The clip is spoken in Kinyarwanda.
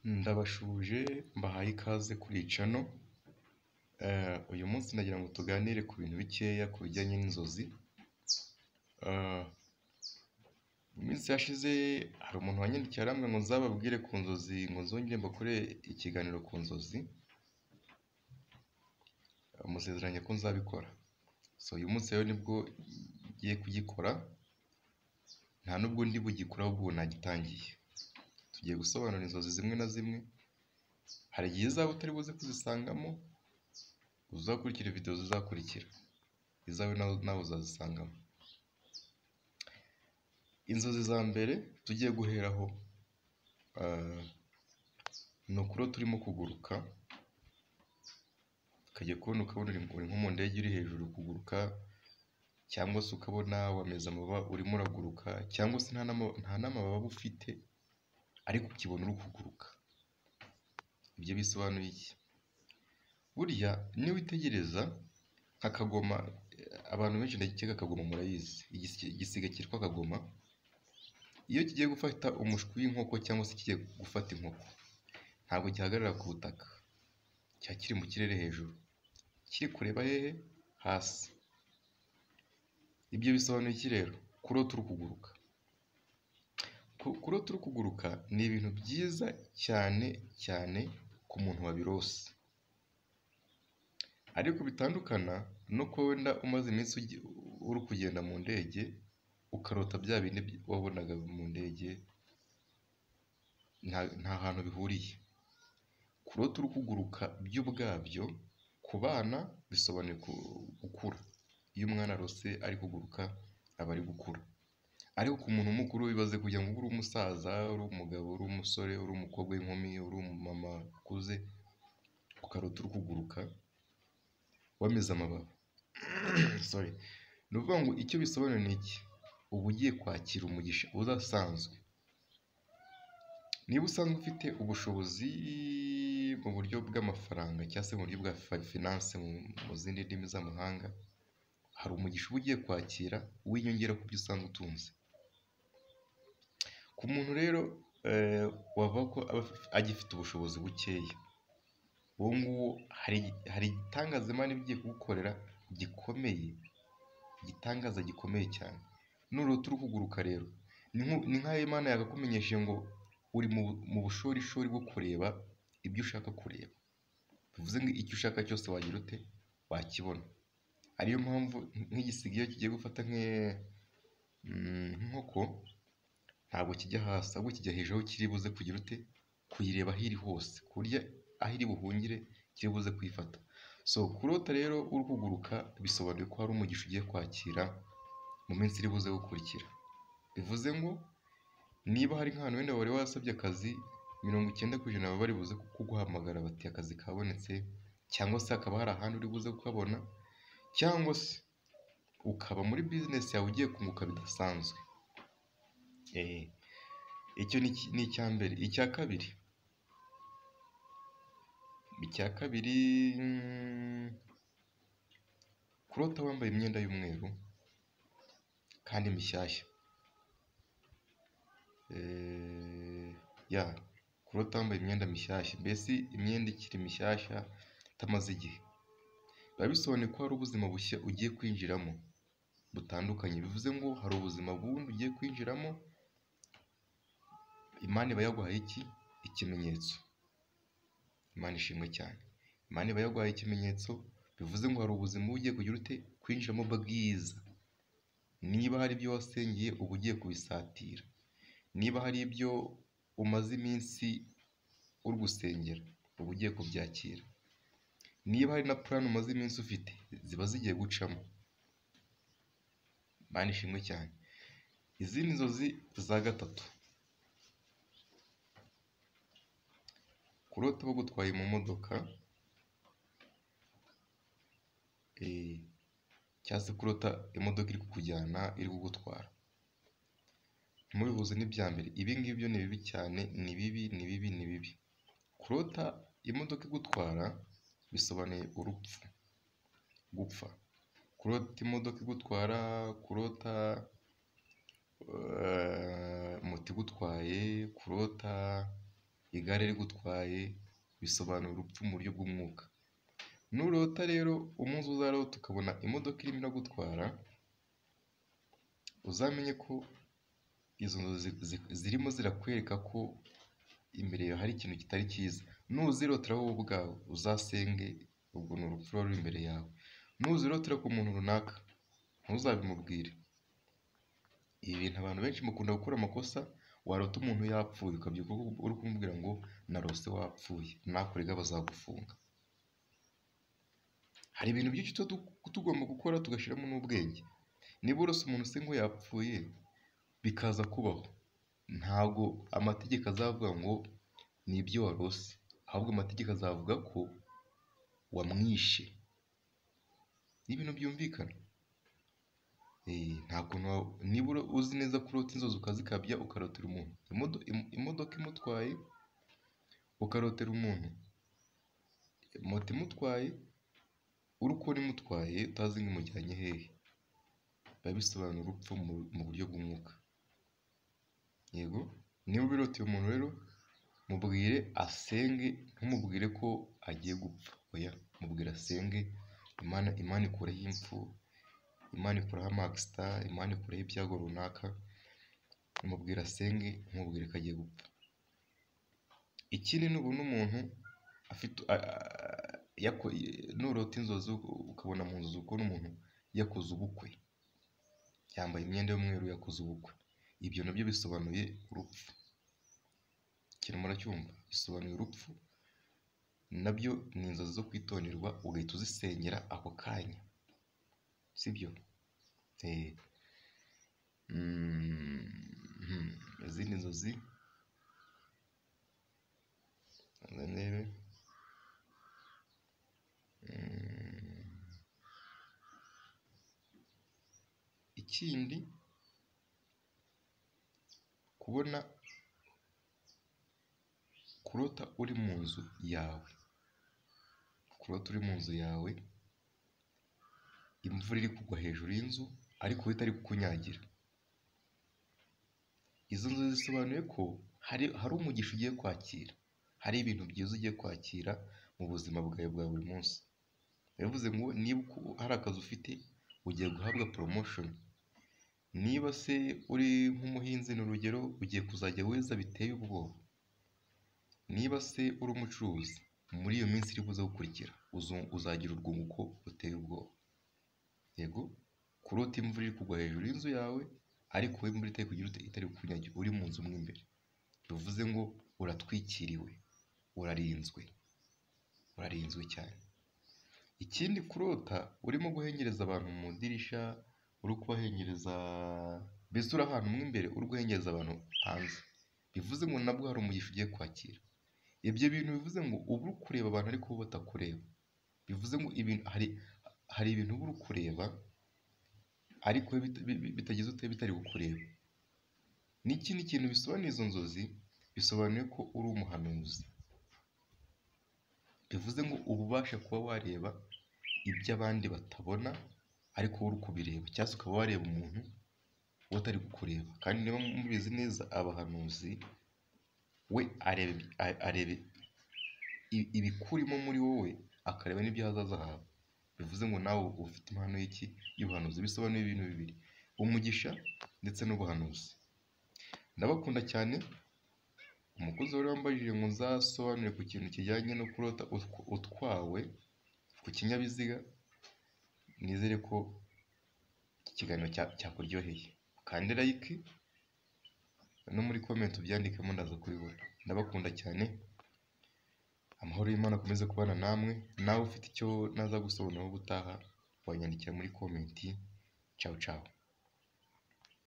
Ndabashuje mbahaye ikaze kuri iyi channel. Uyu munsi nagira ngo tuganire ku bintu bikeya ku bijyanye n'inzozi. Mu minsi yashize hari umuntu wanyandikiye arambwira ngo nzababwire ku nzozi, ngo nzongere mbakore ikiganiro ku nzozi. Musezeranye ko nzabikora. So uyu munsi rero nibwo ngiye kugikora, nta nubwo ndi bugikora ahubwo nagitangiye. Tugiye gusobanura inzozi zimwe na zimwe. Hari igihe uzaba utari buze kuzisangamo, uzakurikira video zizakurikira, izawe nawe uzazisangamo. Inzozi za mbere tugiye guheraho ni ukurota urimo kuguruka, ukajya kubona ukabona uri nko mu ndege uri hejuru kuguruka, cyangwa se ukabona wameze amababa urimo uraguruka, cyangwa se nta n'amababa ufite ariko ukibona uri kuguruka. Ibyo bisobanuye iki? Burya niba witegereza nk'akagoma, abantu benshi ndakeka akagoma murayizi, igisiga cyitwa akagoma, iyo kigiye gufata umushwi w'inkoko cyangwa se kigiye gufata inkoko, ntabwo gihagarara ku butaka, kiba kiri mu kirere hejuru, kiri kureba hehe? Hasi. Ibyo bisobanuye iki rero? Kurota uri kuguruka. Kurota uri kuguruka ni ibintu byiza cyane cyane ku muntu wabirose, ariko bitandukana no kuba wenda umaze iminsi uri kugenda mu ndege ukarota bya bindi wabonaga mu ndege. Nta hantu bihuriye. Kurota uri kuguruka byo ubwabyo ku bana bisobanuye gukura. Iyo umwana arose ari kuguruka aba ari gukura, ariko ku muntu mukuru wibaze kugira ngo uri umusaza, uri umugabo, uri umusore, uri umukobwa w'inkumi, uri umumama ukuze, ukarota uri kuguruka wameze amababa. Sorry. Ni ukuvuga ngo icyo bisobanura ni iki? Uba ugiye kwakira umugisha udasanzwe. Niba usanzwe ufite ubushobozi mu buryo bw'amafaranga cyangwa se mu buryo bwa finance mu zindi ndimi z'amahanga, hari umugisha uba ugiye kwakira w'inyongera ku byo usanzwe utunze. Ku muntu rero wavuga ko agifite ubushobozi bukeya, uwo nguwo hari igitangaza Imana igiye kugukorera gikomeye, igitangaza gikomeye cyane. Nurota uri kuguruka rero ni nk'aho Imana yakakumenyesheje ngo uri mu bushorishori bwo kureba ibyo ushaka kureba. Bivuze ngo icyo ushaka cyose wagira ute? Wakibona. Ariyo mpamvu nk'igisiga iyo kigiye gufata nk'inkoko, ntabwo kijya hasi, ahubwo kijya hejuru aho kiri buze kugira ute? Kuyireba aho iri hose, ku buryo aho iri buhungire kiri buze kuyifata. So kurota rero uri kuguruka bisobanuye ko hari umugisha ugiye kwakira mu minsi iri buze gukurikira. Bivuze ngo niba hari nk'ahantu wenda wari wasabye akazi, 90% baba bari buze kuguhamagara bati akazi kabonetse, cyangwa se hakaba hari ahandi uri buze kukabona, cyangwa se ukaba muri business yawe ugiye kunguka bidasanzwe. Icyo ni icya mbere. Icya kabiri, kurota wambaye imyenda y'umweru kandi mishyashya. Kurota wambaye imyenda mishyashya, mbese imyenda ikiri mishyashya itamaze igihe, biba bisobanuye ko hari ubuzima bushya ugiye kwinjiramo butandukanye. Bivuze ngo hari ubuzima bundi ugiye kwinjiramo, Imana iba yaguhaye iki? Ikimenyetso. Imana ishimwe cyane. Imana iba yaguhaye ikimenyetso, bivuze ngo hari ubuzima ugiye kugira ute? Kwinjiramo bwiza. Niba hari ibyo wasengeye uba ugiye kubisatira, niba hari ibyo umaze iminsi uri gusengera uba ugiye kubyakira, niba hari na plan umaze iminsi ufite ziba zigiye gucamo. Imana ishimwe cyane. Izindi nzozi za gatatu, kurota bagutwaye mu modoka, cyangwa se kurota imodoka iri kukujyana, iri kugutwara. Ntimubihuze n'ibya mbere. Ibi ngibi byo ni bibi cyane, ni bibi. Kurota imodoka igutwara bisobanuye urupfu, gupfa. Kurota imodoka igutwara, kurota moto igutwaye, kurota igare rigutwaye, bisobanura urupfu mu buryo bw'umwuka. Nurota rero umunsi uzarota ukabona imodoka irimo iragutwara, uzamenye ko izo nzozi zirimo zirakwereka ko imbere yawe hari ikintu kitari cyiza. Nuzirotera wowe ubwawe uzasenge, ubwo ni urupfu ruba ruri imbere yawe. Nuzirotera ku muntu runaka ntuzabimubwire. Ibi bintu abantu benshi mukunda gukora amakosa, warota umuntu yapfuye ukabyuka uri kumubwira ngo narose wapfuye, nakurega bazagufunga. Hari ibintu byinshi tugomba gukora tugashyiramo n'ubwenge. Niba urose umuntu se ngo yapfuye bikaza kubaho, ntabwo amategeko azavuga ngo ni ibyo warose, ahubwo amategeko azavuga ko wamwishe. Ni ibintu byumvikana. Ntabwo niba uzi neza ko urota inzozi ukazikabya ukarotera umuntu imodoka imutwaye, ukarotera umuntu moto imutwaye, uri kubona imutwaye utazi ngo imujyanye hehe, biba bisobanura urupfu mu buryo bw'umwuka. Yego, niba ubiroteye umuntu rero mubwire asenge, ntumubwire ko agiye gupfa, oya mubwire asenge. Imana ikureho impfu, Imana ikuraho amagisita, Imana ikureho ibyago runaka. Mubwire asenge, ntumubwire ko agiye gupfa. Ikindi, nubona umuntu nurota inzozi ukabona mu nzozi ukabona umuntu yakoze ubukwe, yambaye imyenda y'umweru yakoze ubukwe, ibyo nabyo bisobanuye urupfu. Ikintu muracyumva, bisobanuye urupfu. Nabyo ni inzozi zo kwitonderwa, ugahita uzisengera ako kanya, sibyo? Izindi nzozi ndebe. Ikindi, kubona kurota uri mu nzu yawe, kurota uri mu nzu yawe, imvura iri kugwa hejuru y'inzu ariko itari kukunyagira. Izo nzozi zisobanuye ko hari umugisha ugiye kwakira, hari ibintu byiza ugiye kwakira mu buzima bwawe bwa buri munsi. Bivuze ngo niba hari akazi ufite ugiye guhabwa promotion, niba se uri nk'umuhinzi ni urugero ugiye kuzajya weza biteye ubwoba, niba se uri umucuruzi muri iyo minsi iri buze gukurikira uzagira urwunguko ruteye ubwoba. Yego, kurota imvura iri kugwa hejuru y'inzu yawe ariko wowe imvura itari kukunyagira, uri mu nzu mo imbere, bivuze ngo uratwikiriwe, urarinzwe cyane. Ikindi, kurota urimo guhengereza abantu mu idirishya, uri kubahengereza, mbese uri ahantu mo imbere uri guhengereza abantu hanze, bivuze ngo nabwo hari umugisha ugiye kwakira. Ibyo bintu bivuze ngo uba uri kureba abantu ariko bo batakureba, bivuze ngo hari ibintu uba uri kureba ariko bitagize bitari kukureba. N'ikindi kintu bisobanuye izo nzozi, bisobanuye ko uri umuhanuzi, bivuze ngo uba ubasha kuba wareba ibyo abandi batabona ariko wowe uri kubireba, cyangwa se ukaba wareba umuntu we atari kukureba. Kandi niba mubizi neza, abahanuzi we areba ibikurimo muri wowe, akareba n'ibyo hazaza hawe. Bivuze ngo nawe ufite impano y'ubuhanuzi. Bisobanuye ibintu bibiri, umugisha ndetse n'ubuhanuzi. Ndabakunda cyane. Umukozi wari wambajije ngo nzasobanure ku kintu kijyanye no kurota utwawe ku kinyabiziga. Nizere ko iki kiganiro cyakuryoheye. Ukande like no muri comment ubyandikemo ndaza kubibona. Ndabakunda cyane. Amahoro y'Imana akomeze kubana namwe. Nawe ufite icyo naza gusobanuraho ubutaha, wanyandikira muri comment. Ciao ciao.